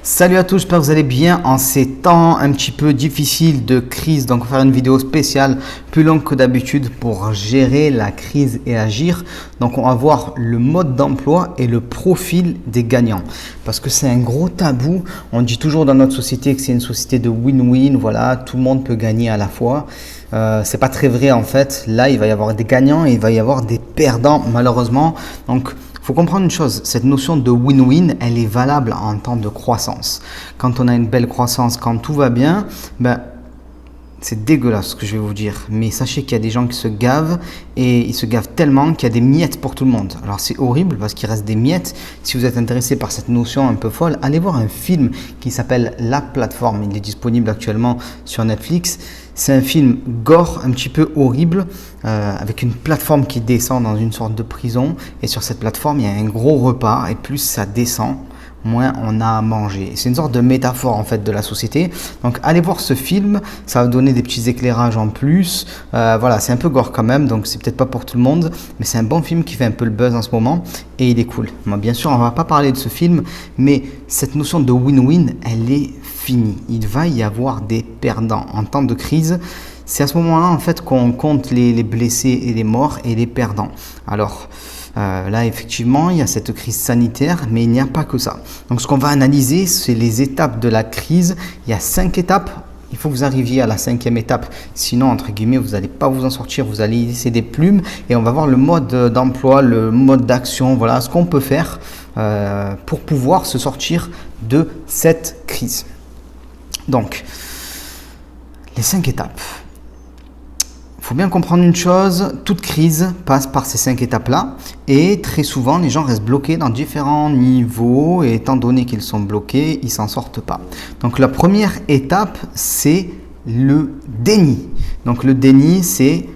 Salut à tous, j'espère que vous allez bien en ces temps un petit peu difficiles de crise. Donc on va faire une vidéo spéciale plus longue que d'habitude pour gérer la crise et agir. Donc on va voir le mode d'emploi et le profil des gagnants. Parce que c'est un gros tabou. On dit toujours dans notre société que c'est une société de win-win. Voilà, tout le monde peut gagner à la fois. C'est pas très vrai en fait. Là, il va y avoir des gagnants et il va y avoir des perdants malheureusement. Donc il faut comprendre une chose, cette notion de win-win, elle est valable en temps de croissance. Quand on a une belle croissance, quand tout va bien, c'est dégueulasse ce que je vais vous dire. Mais sachez qu'il y a des gens qui se gavent et ils se gavent tellement qu'il y a des miettes pour tout le monde. Alors c'est horrible parce qu'il reste des miettes. Si vous êtes intéressé par cette notion un peu folle, allez voir un film qui s'appelle La Plateforme. Il est disponible actuellement sur Netflix. C'est un film gore, un petit peu horrible, avec une plateforme qui descend dans une sorte de prison. Et sur cette plateforme, il y a un gros repas. Et plus ça descend, moins on a à manger. C'est une sorte de métaphore en fait de la société. Donc allez voir ce film, ça va donner des petits éclairages en plus. Voilà, c'est un peu gore quand même, donc c'est peut-être pas pour tout le monde, mais c'est un bon film qui fait un peu le buzz en ce moment et il est cool. Moi, bien sûr, on va pas parler de ce film, mais cette notion de win-win, elle est finie. Il va y avoir des perdants en temps de crise. C'est à ce moment-là en fait qu'on compte les blessés et les morts et les perdants. Alors là, effectivement, il y a cette crise sanitaire, mais il n'y a pas que ça. Donc, ce qu'on va analyser, c'est les étapes de la crise. Il y a 5 étapes. Il faut que vous arriviez à la 5e étape. Sinon, entre guillemets, vous n'allez pas vous en sortir. Vous allez y laisser des plumes. Et on va voir le mode d'emploi, le mode d'action. Voilà ce qu'on peut faire pour pouvoir se sortir de cette crise. Donc, les 5 étapes. Il faut bien comprendre une chose, toute crise passe par ces 5 étapes-là et très souvent les gens restent bloqués dans différents niveaux et étant donné qu'ils sont bloqués, ils ne s'en sortent pas. Donc la première étape, c'est le déni. Donc le déni, c'est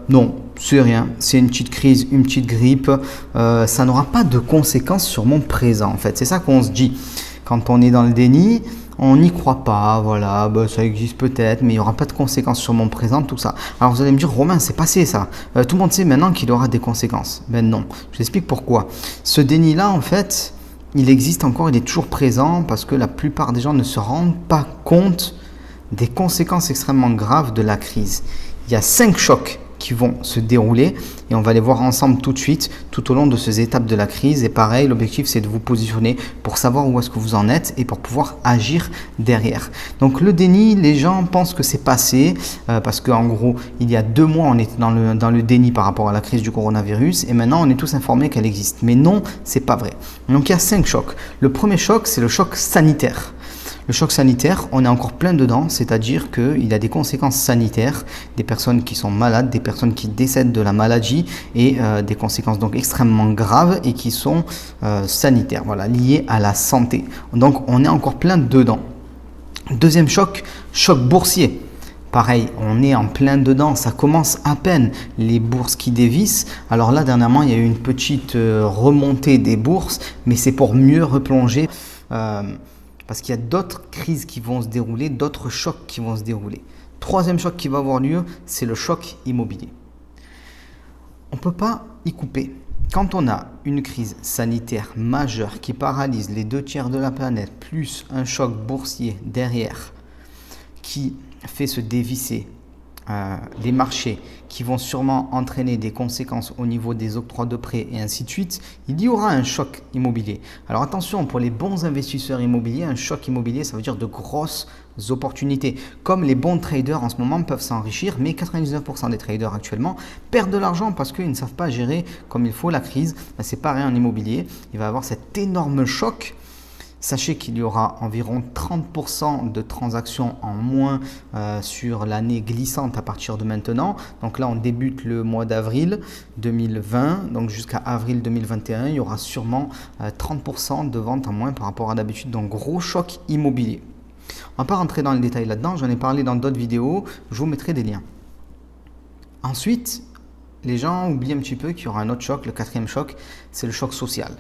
non, c'est rien, c'est une petite crise, une petite grippe, ça n'aura pas de conséquences sur mon présent en fait. C'est ça qu'on se dit quand on est dans le déni. On n'y croit pas, voilà, ça existe peut-être, mais il n'y aura pas de conséquences sur mon présent, tout ça. Alors vous allez me dire, Romain, c'est passé ça. Tout le monde sait maintenant qu'il y aura des conséquences. Ben non, je vous explique pourquoi. Ce déni-là, en fait, il existe encore, il est toujours présent parce que la plupart des gens ne se rendent pas compte des conséquences extrêmement graves de la crise. Il y a 5 chocs qui vont se dérouler et on va les voir ensemble tout de suite tout au long de ces étapes de la crise et pareil, l'objectif c'est de vous positionner pour savoir où est-ce que vous en êtes et pour pouvoir agir derrière. Donc le déni, les gens pensent que c'est passé parce qu'en gros il y a 2 mois on était dans le déni par rapport à la crise du coronavirus et maintenant on est tous informés qu'elle existe, mais non, c'est pas vrai. Donc il y a 5 chocs. Le premier choc, c'est le choc sanitaire. Le choc sanitaire, on est encore plein dedans, c'est-à-dire qu'il y a des conséquences sanitaires, des personnes qui sont malades, des personnes qui décèdent de la maladie et des conséquences donc extrêmement graves et qui sont sanitaires, voilà, liées à la santé. Donc on est encore plein dedans. Deuxième choc, choc boursier. Pareil, on est en plein dedans, ça commence à peine, les bourses qui dévissent. Alors là, dernièrement, il y a eu une petite remontée des bourses, mais c'est pour mieux replonger. Parce qu'il y a d'autres crises qui vont se dérouler, d'autres chocs qui vont se dérouler. Troisième choc qui va avoir lieu, c'est le choc immobilier. On ne peut pas y couper. Quand on a une crise sanitaire majeure qui paralyse les 2/3 de la planète, plus un choc boursier derrière qui fait se dévisser les marchés, qui vont sûrement entraîner des conséquences au niveau des octrois de prêts et ainsi de suite, il y aura un choc immobilier. Alors attention, pour les bons investisseurs immobiliers, un choc immobilier, ça veut dire de grosses opportunités. Comme les bons traders en ce moment peuvent s'enrichir, mais 99% des traders actuellement perdent de l'argent parce qu'ils ne savent pas gérer comme il faut la crise. C'est pareil en immobilier, il va y avoir cet énorme choc. Sachez qu'il y aura environ 30% de transactions en moins sur l'année glissante à partir de maintenant. Donc là, on débute le mois d'avril 2020. Donc jusqu'à avril 2021, il y aura sûrement 30% de ventes en moins par rapport à d'habitude. Donc gros choc immobilier. On ne va pas rentrer dans le détail là-dedans. J'en ai parlé dans d'autres vidéos. Je vous mettrai des liens. Ensuite, les gens oublient un petit peu qu'il y aura un autre choc. Le 4e choc, c'est le choc social.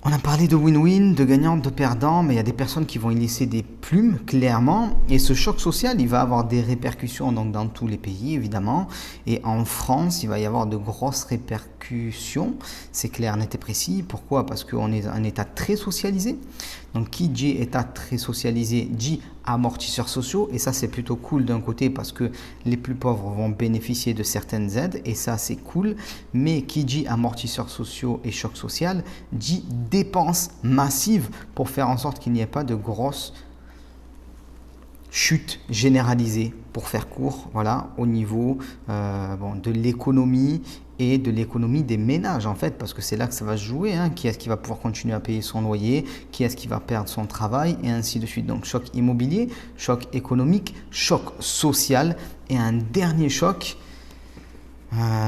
On a parlé de win-win, de gagnants, de perdants, mais il y a des personnes qui vont y laisser des plumes, clairement. Et ce choc social, il va avoir des répercussions donc, dans tous les pays, évidemment. Et en France, il va y avoir de grosses répercussions répercussions. C'est clair, net et précis. Pourquoi? Parce qu'on est un État très socialisé. Donc, qui dit État très socialisé dit amortisseurs sociaux. Et ça, c'est plutôt cool d'un côté parce que les plus pauvres vont bénéficier de certaines aides. Et ça, c'est cool. Mais qui dit amortisseurs sociaux et choc social dit dépenses massives pour faire en sorte qu'il n'y ait pas de grosses chute généralisée, pour faire court, voilà, au niveau de l'économie et de l'économie des ménages en fait, parce que c'est là que ça va se jouer, hein. Qui est-ce qui va pouvoir continuer à payer son loyer, qui est-ce qui va perdre son travail et ainsi de suite. Donc choc immobilier, choc économique, choc social et un dernier choc,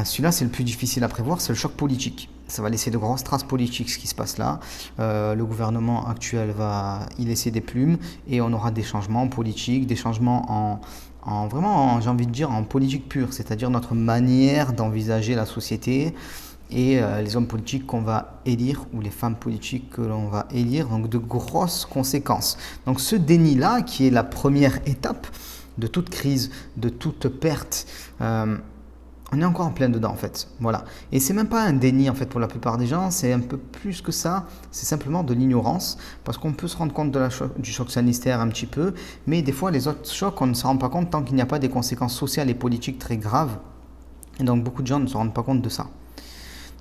celui-là c'est le plus difficile à prévoir, c'est le choc politique. Ça va laisser de grosses traces politiques ce qui se passe là. Le gouvernement actuel va y laisser des plumes et on aura des changements politiques, des changements vraiment, j'ai envie de dire, en politique pure, c'est-à-dire notre manière d'envisager la société et les hommes politiques qu'on va élire ou les femmes politiques que l'on va élire, donc de grosses conséquences. Donc ce déni-là, qui est la première étape de toute crise, de toute perte, on est encore en plein dedans en fait, voilà. Et c'est même pas un déni en fait pour la plupart des gens, c'est un peu plus que ça, c'est simplement de l'ignorance, parce qu'on peut se rendre compte du choc sanitaire un petit peu, mais des fois les autres chocs on ne se rend pas compte tant qu'il n'y a pas des conséquences sociales et politiques très graves, et donc beaucoup de gens ne se rendent pas compte de ça.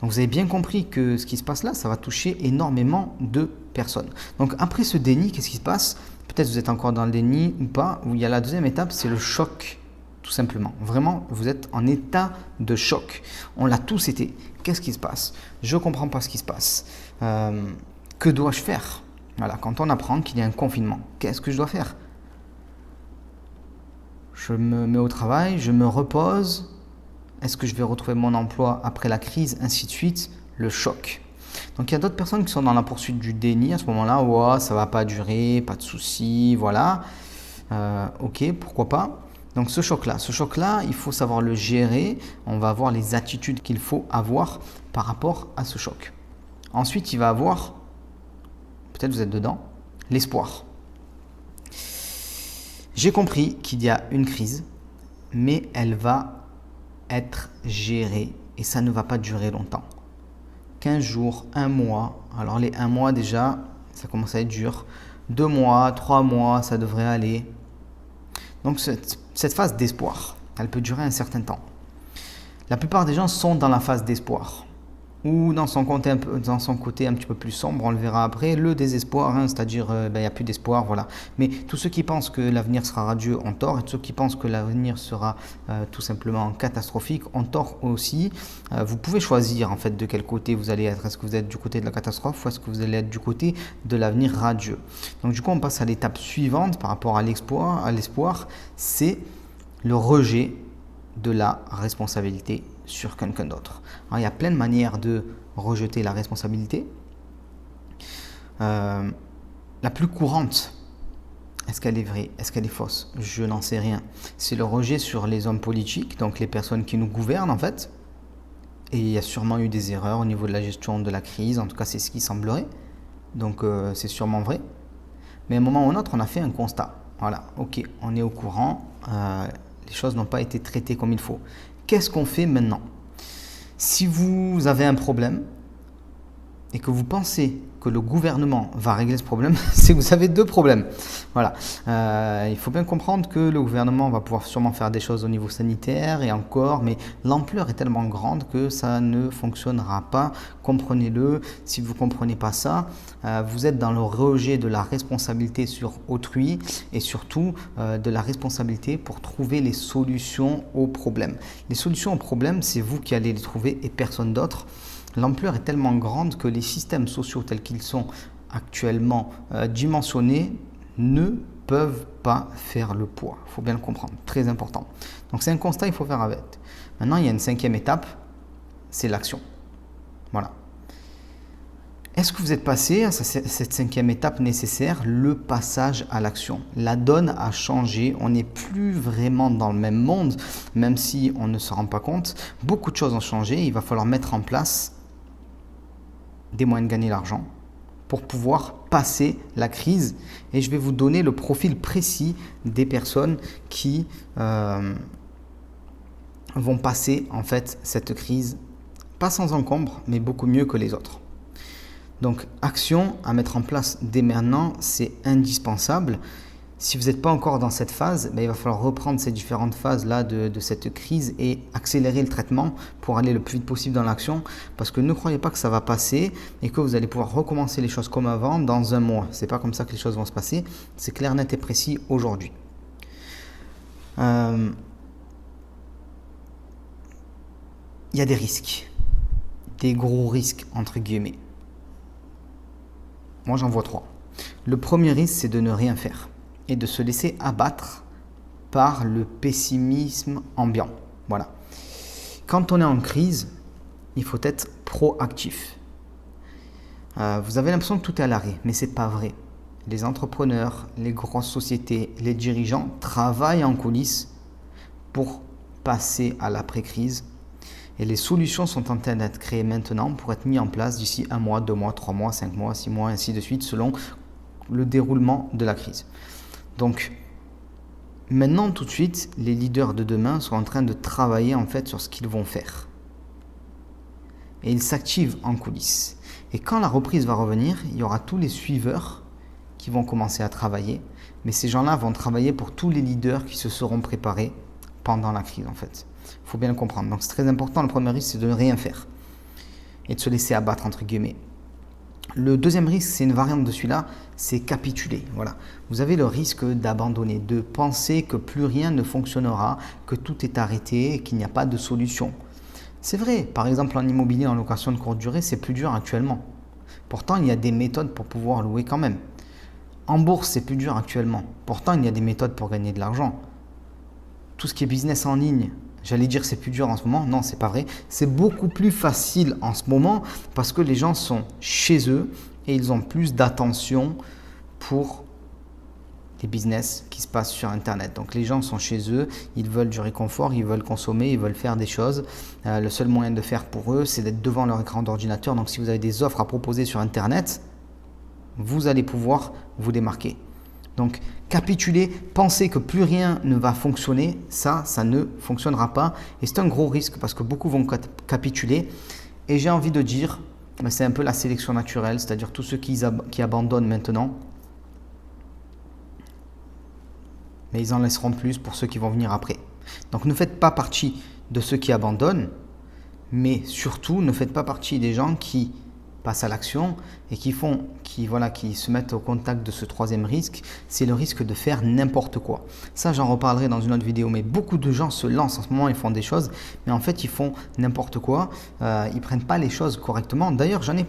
Donc vous avez bien compris que ce qui se passe là, ça va toucher énormément de personnes. Donc après ce déni, qu'est-ce qui se passe? Peut-être vous êtes encore dans le déni ou pas, où il y a la deuxième étape, c'est le choc. Tout simplement. Vraiment, vous êtes en état de choc. On l'a tous été. Qu'est-ce qui se passe? Je ne comprends pas ce qui se passe. Que dois-je faire? Voilà, quand on apprend qu'il y a un confinement, qu'est-ce que je dois faire? Je me mets au travail, je me repose. Est-ce que je vais retrouver mon emploi après la crise? Ainsi de suite, le choc. Donc il y a d'autres personnes qui sont dans la poursuite du déni à ce moment-là. Ouais, ça ne va pas durer, pas de souci, voilà. Ok, pourquoi pas? Donc ce choc-là, il faut savoir le gérer. On va avoir les attitudes qu'il faut avoir par rapport à ce choc. Ensuite, il va avoir, peut-être vous êtes dedans, l'espoir. J'ai compris qu'il y a une crise, mais elle va être gérée et ça ne va pas durer longtemps. 15 jours, 1 mois. Alors les 1 mois déjà, ça commence à être dur. 2 mois, 3 mois, ça devrait aller. Donc cette phase d'espoir, elle peut durer un certain temps. La plupart des gens sont dans la phase d'espoir ou dans son côté un petit peu plus sombre, on le verra après, le désespoir, hein, c'est-à-dire il n'y a plus d'espoir, voilà. Mais tous ceux qui pensent que l'avenir sera radieux ont tort, et tous ceux qui pensent que l'avenir sera tout simplement catastrophique ont tort aussi. Vous pouvez choisir en fait de quel côté vous allez être. Est-ce que vous êtes du côté de la catastrophe ou est-ce que vous allez être du côté de l'avenir radieux? Donc du coup on passe à l'étape suivante par rapport à l'espoir, c'est le rejet de la responsabilité sur quelqu'un d'autre. Alors, il y a plein de manières de rejeter la responsabilité. La plus courante, est-ce qu'elle est vraie? Est-ce qu'elle est fausse? Je n'en sais rien. C'est le rejet sur les hommes politiques, donc les personnes qui nous gouvernent en fait. Et il y a sûrement eu des erreurs au niveau de la gestion de la crise, en tout cas c'est ce qui semblerait. Donc c'est sûrement vrai. Mais à un moment ou un autre, on a fait un constat. Voilà, ok, on est au courant, les choses n'ont pas été traitées comme il faut. Qu'est-ce qu'on fait maintenant? Si vous avez un problème et que vous pensez que le gouvernement va régler ce problème, c'est que vous avez 2 problèmes. Voilà. Il faut bien comprendre que le gouvernement va pouvoir sûrement faire des choses au niveau sanitaire et encore, mais l'ampleur est tellement grande que ça ne fonctionnera pas. Comprenez-le. Si vous ne comprenez pas ça, vous êtes dans le rejet de la responsabilité sur autrui et surtout de la responsabilité pour trouver les solutions aux problèmes. Les solutions aux problèmes, c'est vous qui allez les trouver et personne d'autre. L'ampleur est tellement grande que les systèmes sociaux tels qu'ils sont actuellement dimensionnés ne peuvent pas faire le poids. Il faut bien le comprendre, très important. Donc c'est un constat, il faut faire avec. Maintenant, il y a une 5e étape, c'est l'action. Voilà. Est-ce que vous êtes passé à cette 5e étape nécessaire, le passage à l'action? La donne a changé, on n'est plus vraiment dans le même monde, même si on ne se rend pas compte. Beaucoup de choses ont changé, il va falloir mettre en place des moyens de gagner l'argent pour pouvoir passer la crise. Et je vais vous donner le profil précis des personnes qui vont passer en fait cette crise Pas sans encombre, mais beaucoup mieux que les autres. Donc, action à mettre en place dès maintenant, c'est indispensable. Si vous n'êtes pas encore dans cette phase, il va falloir reprendre ces différentes phases-là de cette crise et accélérer le traitement pour aller le plus vite possible dans l'action. Parce que ne croyez pas que ça va passer et que vous allez pouvoir recommencer les choses comme avant dans un mois. Ce n'est pas comme ça que les choses vont se passer. C'est clair, net et précis aujourd'hui. Il y a des risques. Des gros risques, entre guillemets. Moi, j'en vois 3. Le premier risque, c'est de ne rien faire et de se laisser abattre par le pessimisme ambiant. Voilà. Quand on est en crise, il faut être proactif. Vous avez l'impression que tout est à l'arrêt, mais ce n'est pas vrai. Les entrepreneurs, les grosses sociétés, les dirigeants travaillent en coulisses pour passer à l'après-crise. Et les solutions sont en train d'être créées maintenant pour être mises en place d'ici 1 mois, 2 mois, 3 mois, 5 mois, 6 mois, ainsi de suite, selon le déroulement de la crise. Donc, maintenant, tout de suite, les leaders de demain sont en train de travailler en fait sur ce qu'ils vont faire. Et ils s'activent en coulisses. Et quand la reprise va revenir, il y aura tous les suiveurs qui vont commencer à travailler. Mais ces gens-là vont travailler pour tous les leaders qui se seront préparés pendant la crise en fait. Il faut bien le comprendre. Donc c'est très important. Le premier risque, c'est de ne rien faire et de se laisser abattre entre guillemets. Le deuxième risque, c'est une variante de celui-là, c'est capituler. Voilà. Vous avez le risque d'abandonner, de penser que plus rien ne fonctionnera, que tout est arrêté et qu'il n'y a pas de solution. C'est vrai, par exemple en immobilier en location de courte durée, c'est plus dur actuellement. Pourtant, il y a des méthodes pour pouvoir louer quand même. En bourse, c'est plus dur actuellement. Pourtant, il y a des méthodes pour gagner de l'argent. Tout ce qui est business en ligne, j'allais dire c'est plus dur en ce moment. Non, c'est pas vrai. C'est beaucoup plus facile en ce moment parce que les gens sont chez eux et ils ont plus d'attention pour les business qui se passent sur Internet. Donc les gens sont chez eux, ils veulent du réconfort, ils veulent consommer, ils veulent faire des choses. Le seul moyen de faire pour eux, c'est d'être devant leur écran d'ordinateur. Donc si vous avez des offres à proposer sur Internet, vous allez pouvoir vous démarquer. Donc, capituler, penser que plus rien ne va fonctionner, ça ne fonctionnera pas. Et c'est un gros risque parce que beaucoup vont capituler. Et j'ai envie de dire, c'est un peu la sélection naturelle, c'est-à-dire tous ceux qui abandonnent maintenant, mais ils en laisseront plus pour ceux qui vont venir après. Donc, ne faites pas partie de ceux qui abandonnent, mais surtout, ne faites pas partie des gens qui passent à l'action et qui se mettent au contact de ce troisième risque, c'est le risque de faire n'importe quoi. Ça, j'en reparlerai dans une autre vidéo, mais beaucoup de gens se lancent en ce moment, ils font des choses, mais en fait, ils font n'importe quoi, ils prennent pas les choses correctement. D'ailleurs, j'en ai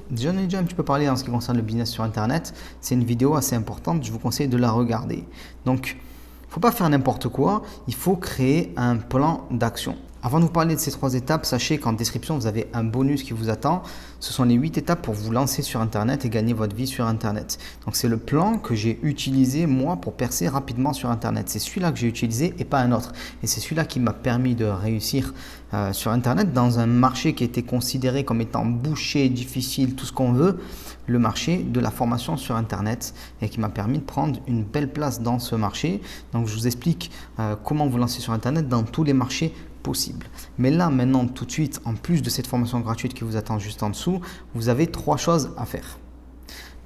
déjà un petit peu parlé en ce qui concerne le business sur Internet. C'est une vidéo assez importante, je vous conseille de la regarder. Donc, il ne faut pas faire n'importe quoi, il faut créer un plan d'action. Avant de vous parler de ces 3 étapes, sachez qu'en description, vous avez un bonus qui vous attend. Ce sont les 8 étapes pour vous lancer sur Internet et gagner votre vie sur Internet. Donc, c'est le plan que j'ai utilisé, moi, pour percer rapidement sur Internet. C'est celui-là que j'ai utilisé et pas un autre. Et c'est celui-là qui m'a permis de réussir sur Internet dans un marché qui était considéré comme étant bouché, difficile, tout ce qu'on veut. Le marché de la formation sur Internet et qui m'a permis de prendre une belle place dans ce marché. Donc, je vous explique comment vous lancer sur Internet dans tous les marchés possible. Mais là, maintenant, tout de suite, en plus de cette formation gratuite qui vous attend juste en dessous, vous avez 3 choses à faire.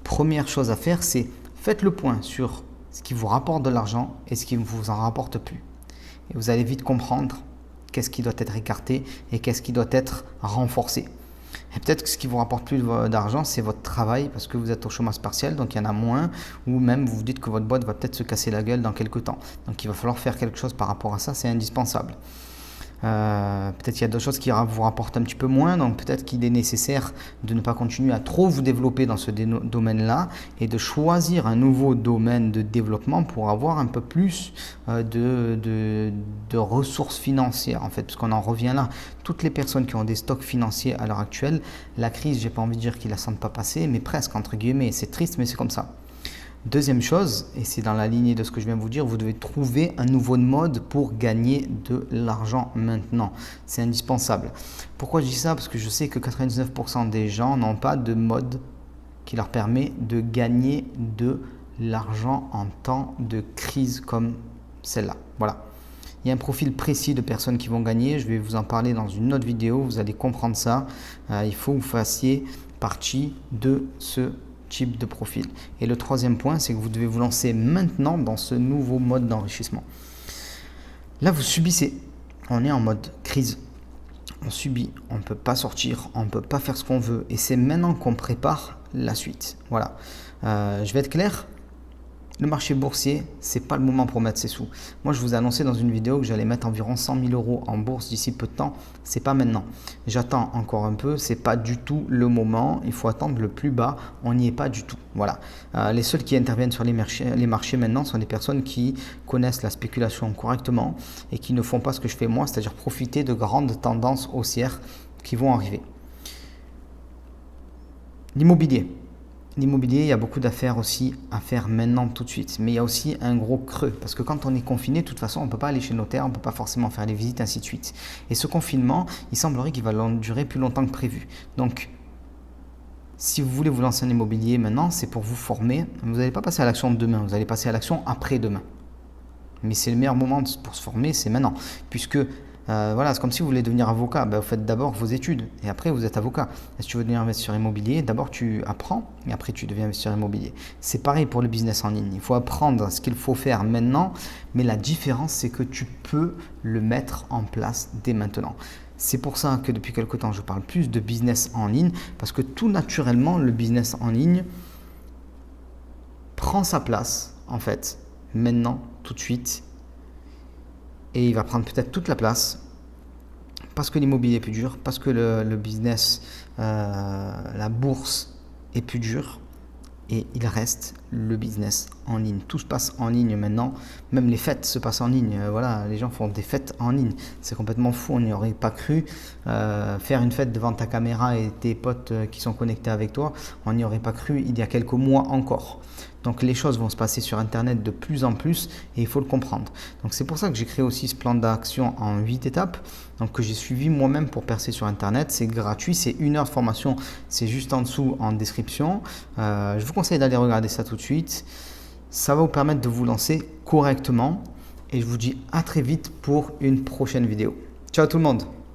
Première chose à faire, c'est faites le point sur ce qui vous rapporte de l'argent et ce qui ne vous en rapporte plus. Et vous allez vite comprendre qu'est-ce qui doit être écarté et qu'est-ce qui doit être renforcé. Et peut-être que ce qui vous rapporte plus d'argent, c'est votre travail parce que vous êtes au chômage partiel, donc il y en a moins, ou même vous vous dites que votre boîte va peut-être se casser la gueule dans quelques temps. Donc il va falloir faire quelque chose par rapport à ça, c'est indispensable. Peut-être qu'il y a d'autres choses qui vous rapportent un petit peu moins, donc peut-être qu'il est nécessaire de ne pas continuer à trop vous développer dans ce domaine-là et de choisir un nouveau domaine de développement pour avoir un peu plus de ressources financières en fait, parce qu'on en revient là. Toutes les personnes qui ont des stocks financiers à l'heure actuelle, la crise, j'ai pas envie de dire qu'ils la sentent pas passer, mais presque entre guillemets, c'est triste mais c'est comme ça. Deuxième chose, et c'est dans la lignée de ce que je viens de vous dire, vous devez trouver un nouveau mode pour gagner de l'argent maintenant. C'est indispensable. Pourquoi je dis ça? Parce que je sais que 99% des gens n'ont pas de mode qui leur permet de gagner de l'argent en temps de crise comme celle-là. Voilà. Il y a un profil précis de personnes qui vont gagner. Je vais vous en parler dans une autre vidéo. Vous allez comprendre ça. Il faut que vous fassiez partie de ce type de profil. Et le troisième point, c'est que vous devez vous lancer maintenant dans ce nouveau mode d'enrichissement. Là, vous subissez. On est en mode crise. On subit, on ne peut pas sortir, on ne peut pas faire ce qu'on veut. Et c'est maintenant qu'on prépare la suite. Voilà. Je vais être clair. Le marché boursier, c'est pas le moment pour mettre ses sous. Moi, je vous ai annoncé dans une vidéo que j'allais mettre environ 100 000 euros en bourse d'ici peu de temps. C'est pas maintenant. J'attends encore un peu. C'est pas du tout le moment. Il faut attendre le plus bas. On n'y est pas du tout. Voilà. Les seuls qui interviennent sur les marchés maintenant sont des personnes qui connaissent la spéculation correctement et qui ne font pas ce que je fais moi, c'est-à-dire profiter de grandes tendances haussières qui vont arriver. L'immobilier. L'immobilier, il y a beaucoup d'affaires aussi à faire maintenant tout de suite. Mais il y a aussi un gros creux. Parce que quand on est confiné, de toute façon, on ne peut pas aller chez le notaire, on ne peut pas forcément faire les visites, ainsi de suite. Et ce confinement, il semblerait qu'il va durer plus longtemps que prévu. Donc, si vous voulez vous lancer en immobilier maintenant, c'est pour vous former. Vous n'allez pas passer à l'action demain, vous allez passer à l'action après-demain. Mais c'est le meilleur moment pour se former, c'est maintenant. Puisque voilà, c'est comme si vous voulez devenir avocat. Vous faites d'abord vos études et après vous êtes avocat. Et si tu veux devenir investisseur immobilier, d'abord tu apprends et après tu deviens investisseur immobilier. C'est pareil pour le business en ligne. Il faut apprendre ce qu'il faut faire maintenant, mais la différence c'est que tu peux le mettre en place dès maintenant. C'est pour ça que depuis quelque temps je parle plus de business en ligne parce que tout naturellement le business en ligne prend sa place en fait maintenant, tout de suite. Et il va prendre peut-être toute la place parce que l'immobilier est plus dur, parce que le business, la bourse est plus dur et il reste le business en ligne. Tout se passe en ligne maintenant, même les fêtes se passent en ligne. Voilà, les gens font des fêtes en ligne. C'est complètement fou, on n'y aurait pas cru. Faire une fête devant ta caméra et tes potes qui sont connectés avec toi, on n'y aurait pas cru il y a quelques mois encore. Donc les choses vont se passer sur Internet de plus en plus et il faut le comprendre. Donc c'est pour ça que j'ai créé aussi ce plan d'action en 8 étapes, donc que j'ai suivi moi-même pour percer sur Internet. C'est gratuit, c'est 1 heure de formation, c'est juste en dessous en description. Je vous conseille d'aller regarder ça tout de suite. Ça va vous permettre de vous lancer correctement et je vous dis à très vite pour une prochaine vidéo. Ciao tout le monde!